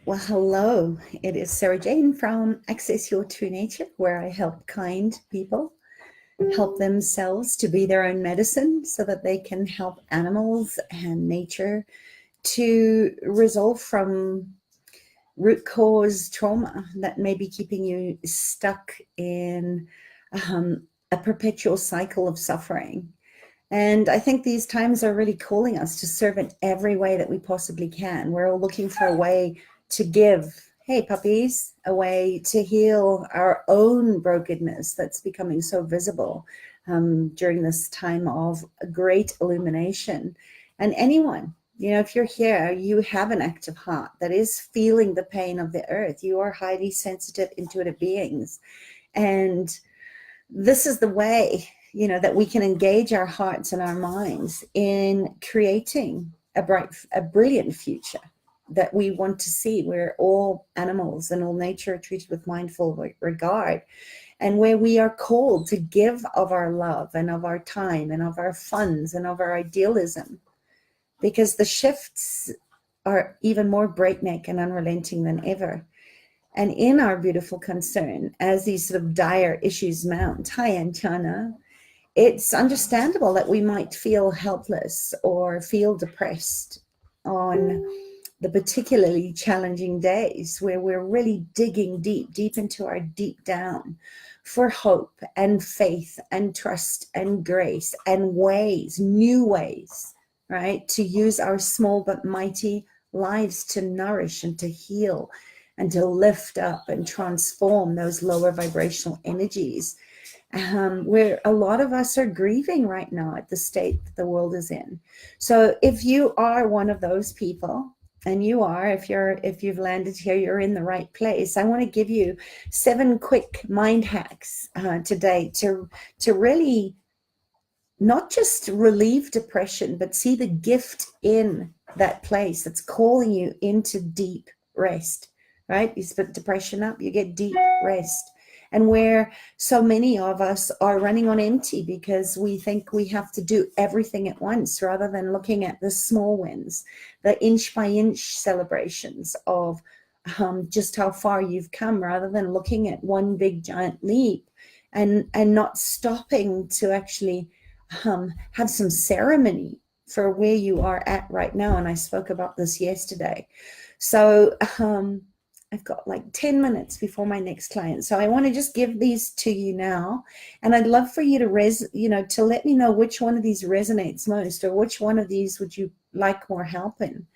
Well, hello. It is Sarah Jane from Access Your True Nature, where I help kind people help themselves to be their own medicine so that they can help animals and nature to resolve from root cause trauma that may be keeping you stuck in a perpetual cycle of suffering. And I think these times are really calling us to serve in every way that we possibly can. We're all looking for a way to give, hey, puppies, a way to heal our own brokenness that's becoming so visible during this time of great illumination. And anyone, if you're here, you have an active heart that is feeling the pain of the earth. You are highly sensitive, intuitive beings. And this is the way that we can engage our hearts and our minds in creating a brilliant future that we want to see, where all animals and all nature are treated with mindful regard, and where we are called to give of our love and of our time and of our funds and of our idealism, because the shifts are even more breakneck and unrelenting than ever. And in our beautiful concern, as these sort of dire issues mount, hi, Anchana, it's understandable that we might feel helpless or feel depressed on the particularly challenging days where we're really digging deep into our deep down for hope and faith and trust and grace and ways, new ways, right, to use our small but mighty lives to nourish and to heal and to lift up and transform those lower vibrational energies, where a lot of us are grieving right now at the state that the world is in. So if you are one of those people, and you are, if you've landed here, you're in the right place. I want to give you 7 quick mind hacks today to really not just relieve depression, but see the gift in that place that's calling you into deep rest. Right? You put depression up, you get deep rest. And where so many of us are running on empty because we think we have to do everything at once, rather than looking at the small wins, the inch by inch celebrations of just how far you've come, rather than looking at one big giant leap and not stopping to actually have some ceremony for where you are at right now. And I spoke about this yesterday. So I've got like 10 minutes before my next client. So I want to just give these to you now. And I'd love for you to to let me know which one of these resonates most, or which one of these would you like more help in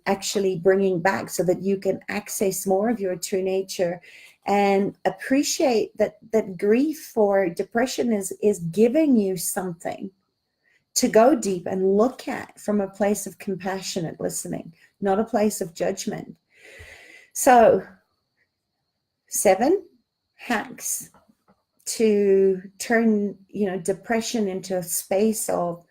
actually bringing back, so that you can access more of your true nature and appreciate that grief for depression is giving you something to go deep and look at from a place of compassionate listening, not a place of judgment. So 7 hacks to turn, depression into a space of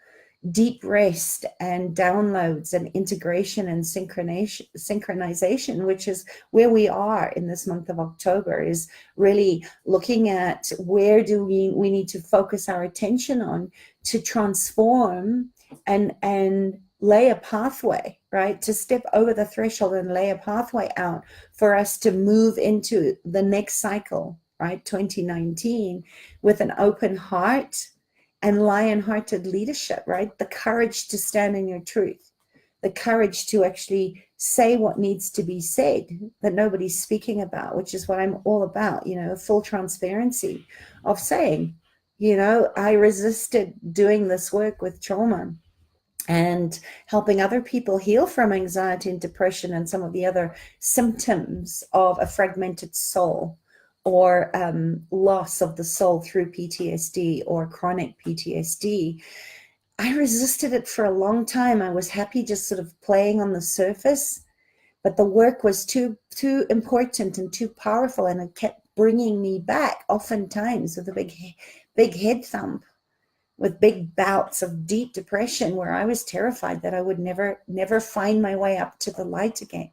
deep rest and downloads and integration and synchronization, which is where we are in this month of October, is really looking at where do we need to focus our attention on to transform and lay a pathway, right? To step over the threshold and lay a pathway out for us to move into the next cycle, right? 2019, with an open heart and lion-hearted leadership, right? The courage to stand in your truth, the courage to actually say what needs to be said that nobody's speaking about, which is what I'm all about, full transparency of saying, I resisted doing this work with trauma and helping other people heal from anxiety and depression and some of the other symptoms of a fragmented soul, or loss of the soul through PTSD or chronic PTSD. I resisted it for a long time. I was happy just sort of playing on the surface, but the work was too important and too powerful, and it kept bringing me back, oftentimes with a big head thump, with big bouts of deep depression, where I was terrified that I would never find my way up to the light again.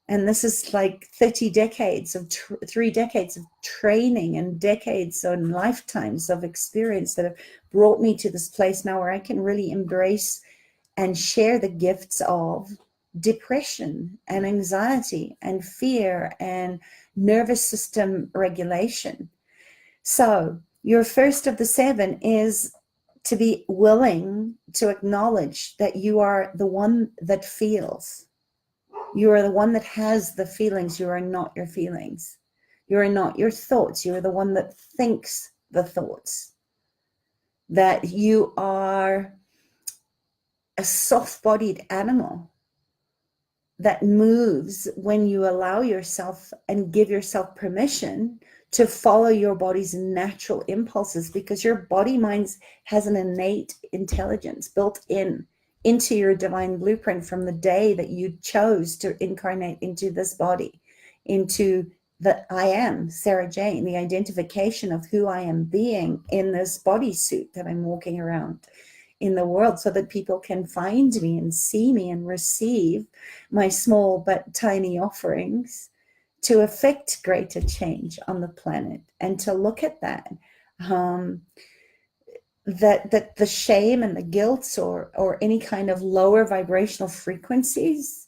And this is like 3 decades of training and decades and lifetimes of experience that have brought me to this place now where I can really embrace and share the gifts of depression and anxiety and fear and nervous system regulation. So your first of the 7 is to be willing to acknowledge that you are the one that feels. You are the one that has the feelings. You are not your feelings. You are not your thoughts. You are the one that thinks the thoughts. That you are a soft-bodied animal that moves when you allow yourself and give yourself permission to follow your body's natural impulses, because your body mind has an innate intelligence built into your divine blueprint from the day that you chose to incarnate into this body, into the I am, Sarah Jane, the identification of who I am being in this bodysuit that I'm walking around in the world, so that people can find me and see me and receive my small but tiny offerings to affect greater change on the planet. And to look at that, that the shame and the guilt or any kind of lower vibrational frequencies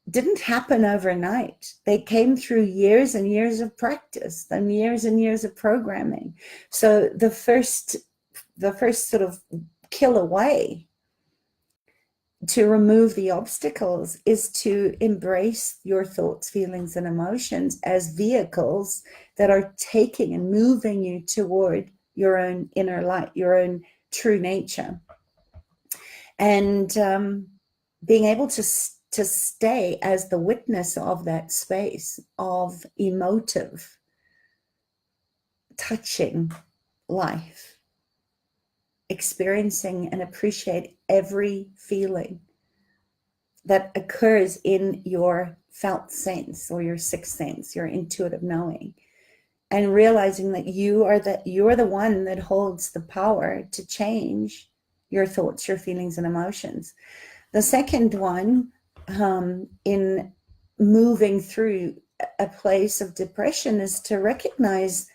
didn't happen overnight. They came through years and years of practice and years of programming. So the first sort of kill away to remove the obstacles is to embrace your thoughts, feelings, and emotions as vehicles that are taking and moving you toward your own inner light, your own true nature. And being able to stay as the witness of that space of emotive, touching life, experiencing and appreciate every feeling that occurs in your felt sense or your sixth sense, your intuitive knowing, and realizing that you are the one that holds the power to change your thoughts, your feelings, and emotions. The second one, in moving through a place of depression, is to recognize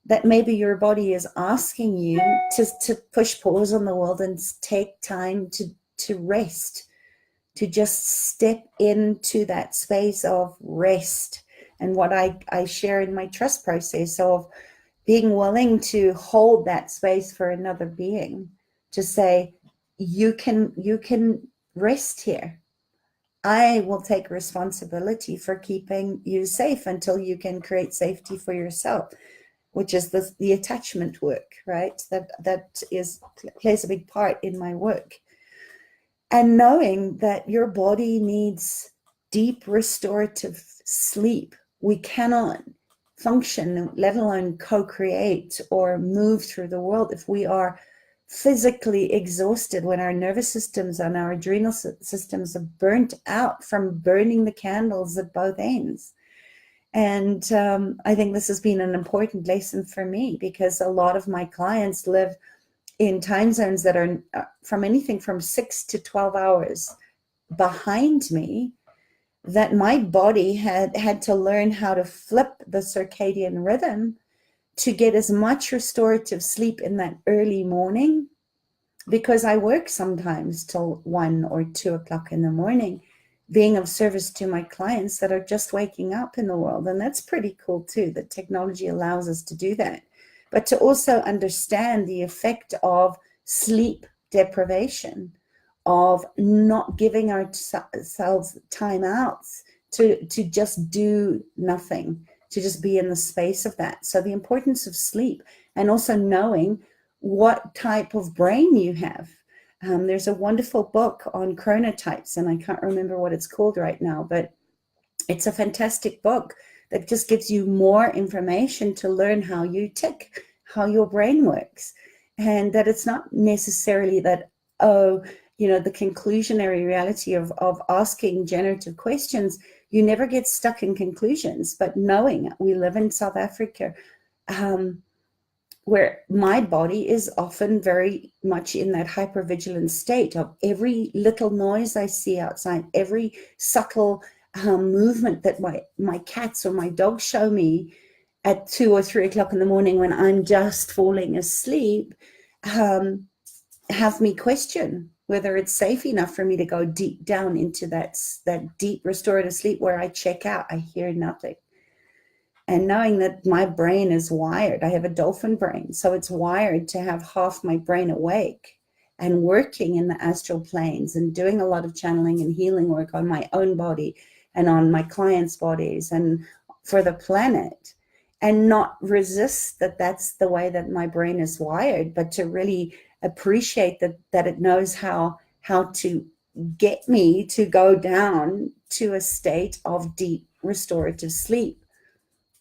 that maybe your body is asking you to push pause on the world and take time to rest, to just step into that space of rest. And what I share in my trust process of being willing to hold that space for another being, to say, you can rest here. I will take responsibility for keeping you safe until you can create safety for yourself, which is the attachment work, right? That plays a big part in my work. And knowing that your body needs deep restorative sleep. We cannot function, let alone co-create or move through the world, if we are physically exhausted, when our nervous systems and our adrenal systems are burnt out from burning the candles at both ends. And I think this has been an important lesson for me, because a lot of my clients live in time zones that are from anything from 6 to 12 hours behind me, that my body had to learn how to flip the circadian rhythm to get as much restorative sleep in that early morning, because I work sometimes till 1 or 2 o'clock in the morning, being of service to my clients that are just waking up in the world. And that's pretty cool too, that technology allows us to do that. But to also understand the effect of sleep deprivation, of not giving ourselves time outs to just do nothing, to just be in the space of that. So the importance of sleep, and also knowing what type of brain you have. There's a wonderful book on chronotypes, and I can't remember what it's called right now, but it's a fantastic book that just gives you more information to learn how you tick, how your brain works. And that it's not necessarily that, the conclusionary reality of asking generative questions. You never get stuck in conclusions, but knowing we live in South Africa, where my body is often very much in that hypervigilant state of every little noise I see outside, every subtle movement that my cats or my dogs show me at 2 or 3 o'clock in the morning when I'm just falling asleep, have me question whether it's safe enough for me to go deep down into that deep restorative sleep where I check out, I hear nothing. And knowing that my brain is wired, I have a dolphin brain, so it's wired to have half my brain awake and working in the astral planes and doing a lot of channeling and healing work on my own body and on my clients' bodies and for the planet, and not resist that that's the way that my brain is wired, but to really appreciate that it knows how to get me to go down to a state of deep restorative sleep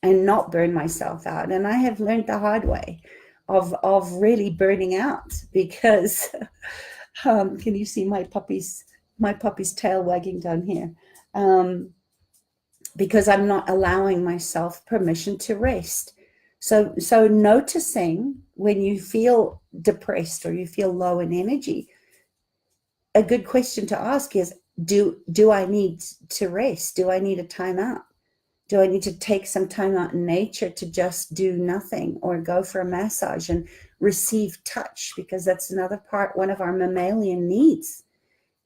and not burn myself out. And I have learned the hard way of really burning out because can you see my puppy's tail wagging down here? Because I'm not allowing myself permission to rest. So noticing when you feel depressed or you feel low in energy, a good question to ask is, do I need to rest? Do I need a timeout? Do I need to take some time out in nature to just do nothing, or go for a massage and receive touch? Because that's another part, one of our mammalian needs,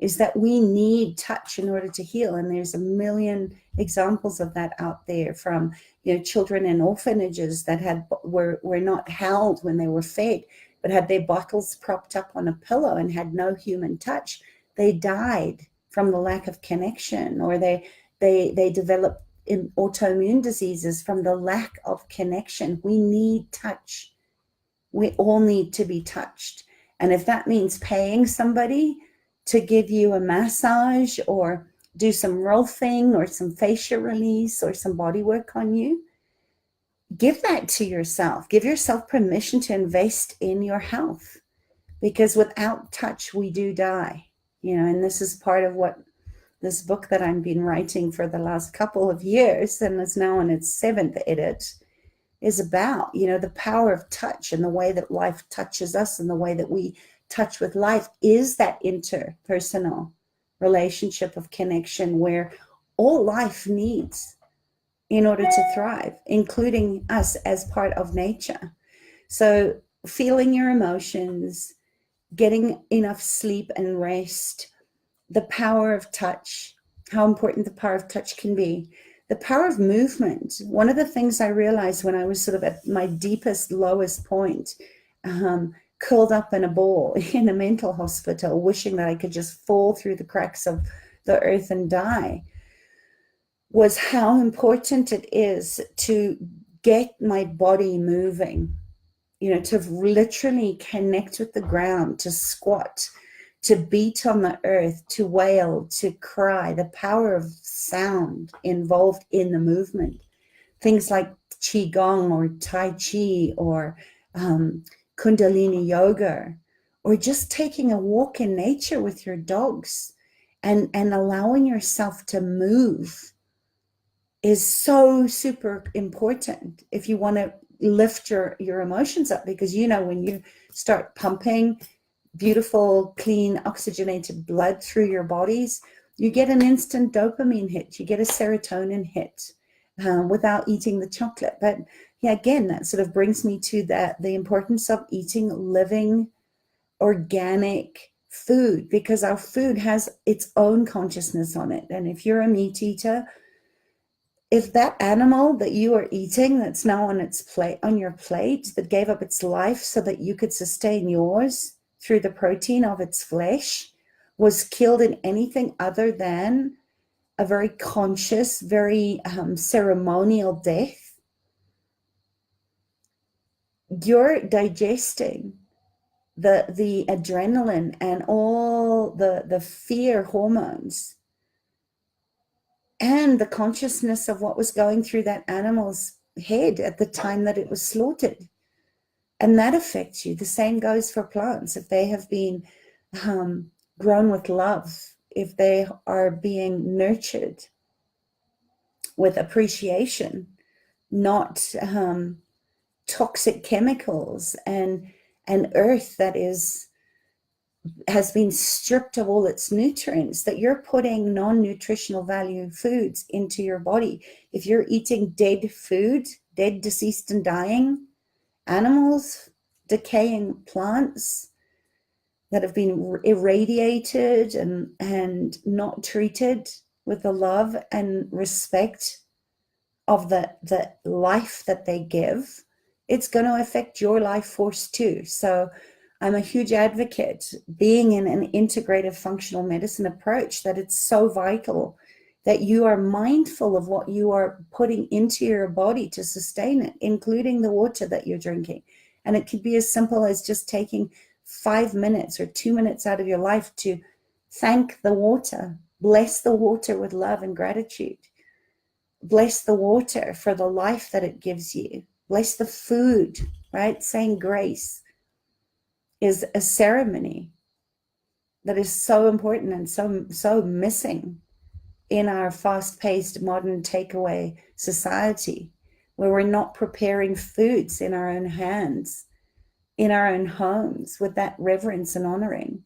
is that we need touch in order to heal. And there's a million examples of that out there, from, you know, children in orphanages that were not held when they were fed, but had their bottles propped up on a pillow and had no human touch. They died from the lack of connection, or they developed in autoimmune diseases from the lack of connection. We need touch. We all need to be touched. And if that means paying somebody to give you a massage or do some rolfing or some fascia release or some body work on you, give that to yourself. Give yourself permission to invest in your health, because without touch, we do die. You know, and this is part of what this book that I've been writing for the last couple of years, and is now in its 7th edit, is about, you know, the power of touch and the way that life touches us and the way that we touch with life is that interpersonal relationship of connection where all life needs in order to thrive, including us as part of nature. So feeling your emotions, getting enough sleep and rest, the power of touch, how important the power of touch can be, the power of movement. One of the things I realized when I was sort of at my deepest, lowest point, curled up in a ball in a mental hospital, wishing that I could just fall through the cracks of the earth and die, was how important it is to get my body moving, you know, to literally connect with the ground, to squat, to beat on the earth, to wail, to cry, the power of sound involved in the movement. Things like Qigong or Tai Chi or Kundalini yoga, or just taking a walk in nature with your dogs and allowing yourself to move is so super important if you want to lift your emotions up. Because, you know, when you start pumping beautiful, clean, oxygenated blood through your bodies, you get an instant dopamine hit, you get a serotonin hit without eating the chocolate. But yeah, again, that sort of brings me to the importance of eating living, organic food, because our food has its own consciousness on it. And if you're a meat eater, if that animal that you are eating that's now on its plate, on your plate, that gave up its life so that you could sustain yours through the protein of its flesh, was killed in anything other than a very conscious, very ceremonial death, you're digesting the adrenaline and all the fear hormones and the consciousness of what was going through that animal's head at the time that it was slaughtered. And that affects you. The same goes for plants. If they have been grown with love, if they are being nurtured with appreciation, not toxic chemicals and earth that has been stripped of all its nutrients, that you're putting non-nutritional value foods into your body. If you're eating dead food, dead, deceased, and dying animals, decaying plants, that have been irradiated and not treated with the love and respect of the life that they give, it's going to affect your life force too. So I'm a huge advocate, being in an integrative functional medicine approach, that it's so vital that you are mindful of what you are putting into your body to sustain it, including the water that you're drinking. And it could be as simple as just taking 5 minutes or 2 minutes out of your life to thank the water, bless the water with love and gratitude. Bless the water for the life that it gives you. Bless the food, right? Saying grace is a ceremony that is so important and so missing in our fast-paced modern takeaway society, where we're not preparing foods in our own hands, in our own homes, with that reverence and honoring.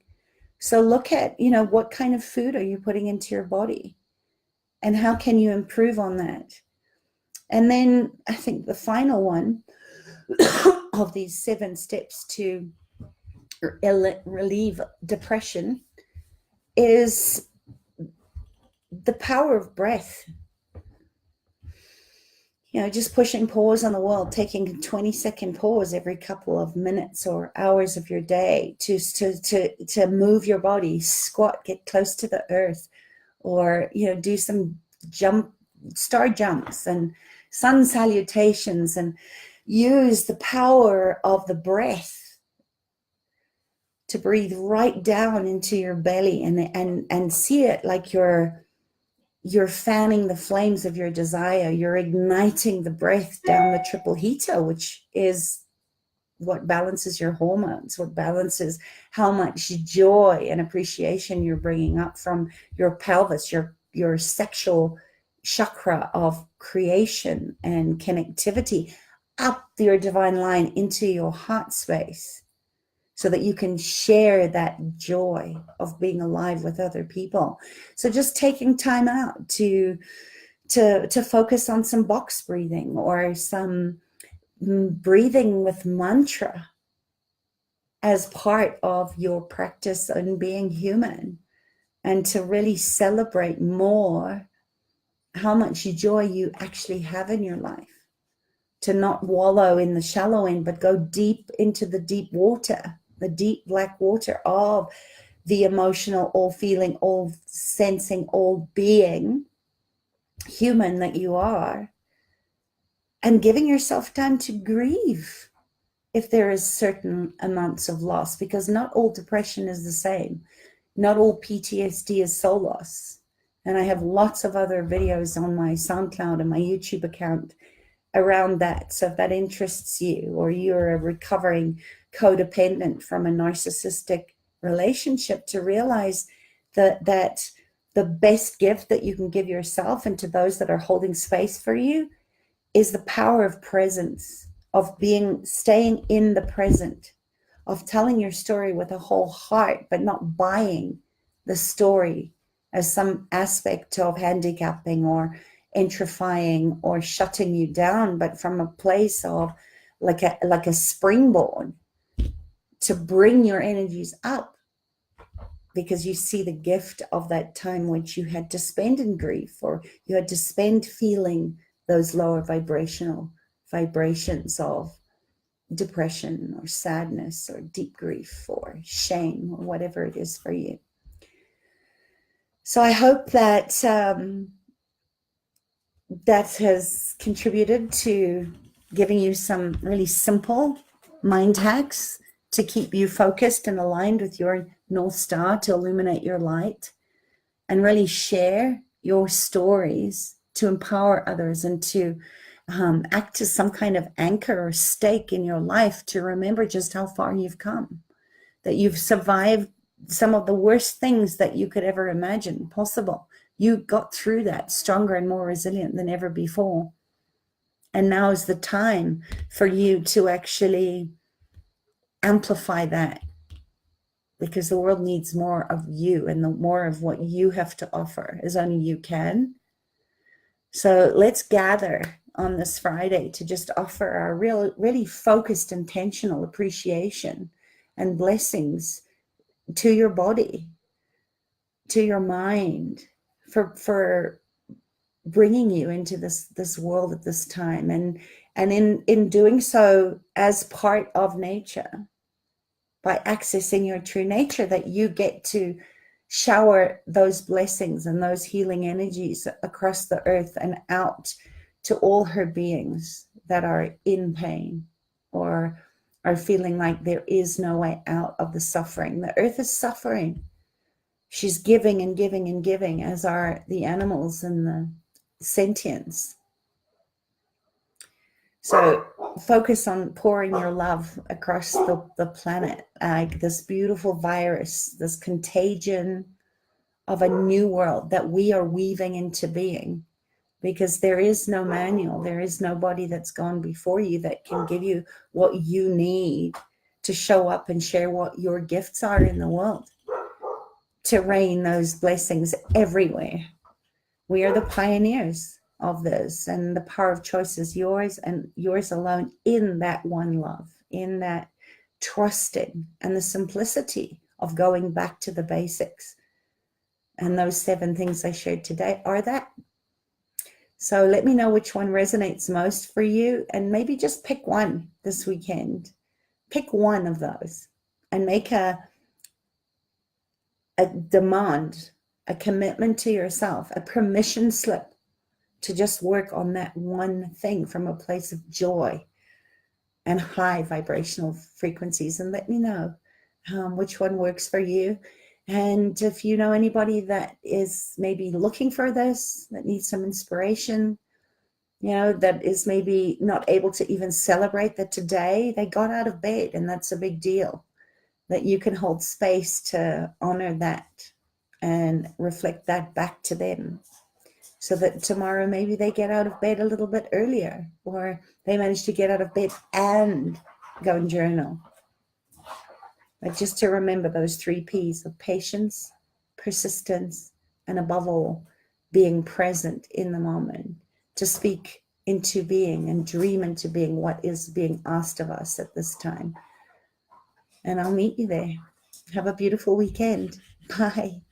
So look at, what kind of food are you putting into your body, and how can you improve on that? And then I think the final one of these 7 steps to relieve depression is the power of breath. Just pushing pause on the world, taking a 20-second pause every couple of minutes or hours of your day to move your body, squat, get close to the earth, or, do some star jumps and sun salutations, and use the power of the breath to breathe right down into your belly and see it like you're fanning the flames of your desire. You're igniting the breath down the triple heater, which is what balances your hormones, what balances how much joy and appreciation you're bringing up from your pelvis, your sexual chakra of creation and connectivity, up your divine line into your heart space, so that you can share that joy of being alive with other people. So just taking time out to focus on some box breathing or some breathing with mantra as part of your practice on being human, and to really celebrate more how much joy you actually have in your life, to not wallow in the shallow end, but go deep into the deep water, the deep black water of the emotional, all feeling, all sensing, all being human that you are, and giving yourself time to grieve if there is certain amounts of loss, because not all depression is the same. Not all PTSD is soul loss. And I have lots of other videos on my SoundCloud and my YouTube account around that. So if that interests you, or you're a recovering codependent from a narcissistic relationship, to realize that the best gift that you can give yourself and to those that are holding space for you is the power of presence, of staying in the present, of telling your story with a whole heart, but not buying the story as some aspect of handicapping or entrifying or shutting you down, but from a place of like a springboard to bring your energies up, because you see the gift of that time which you had to spend in grief, or you had to spend feeling those lower vibrations of depression or sadness or deep grief or shame or whatever it is for you. So I hope that that has contributed to giving you some really simple mind hacks to keep you focused and aligned with your North Star, to illuminate your light and really share your stories to empower others, and to act as some kind of anchor or stake in your life to remember just how far you've come, that you've survived some of the worst things that you could ever imagine possible. You got through that stronger and more resilient than ever before. And now is the time for you to actually amplify that, because the world needs more of you, and the more of what you have to offer as only you can. So let's gather on this Friday to just offer our really focused, intentional appreciation and blessings to your body, to your mind, for bringing you into this world at this time, and in doing so as part of nature, by accessing your true nature, that you get to shower those blessings and those healing energies across the earth and out to all her beings that are in pain or are feeling like there is no way out of the suffering. The earth is suffering. She's giving and giving and giving, as are the animals and the sentients. So focus on pouring your love across the planet, like this beautiful virus, this contagion of a new world that we are weaving into being, because there is no manual. There is nobody that's gone before you that can give you what you need to show up and share what your gifts are in the world, to rain those blessings everywhere. We are the pioneers of this, and the power of choice is yours and yours alone, in that one love, in that trusting and the simplicity of going back to the basics. And those 7 things I shared today are that. So let me know which one resonates most for you, and maybe just pick one this weekend. Pick one of those and make a demand, a commitment to yourself, a permission slip to just work on that one thing from a place of joy and high vibrational frequencies, and let me know which one works for you. And if you know anybody that is maybe looking for this, that needs some inspiration, that is maybe not able to even celebrate that today they got out of bed, and that's a big deal, that you can hold space to honor that and reflect that back to them, so that tomorrow maybe they get out of bed a little bit earlier, or they manage to get out of bed and go and journal. But just to remember those 3 P's of patience, persistence, and above all, being present in the moment, to speak into being and dream into being what is being asked of us at this time. And I'll meet you there. Have a beautiful weekend. Bye.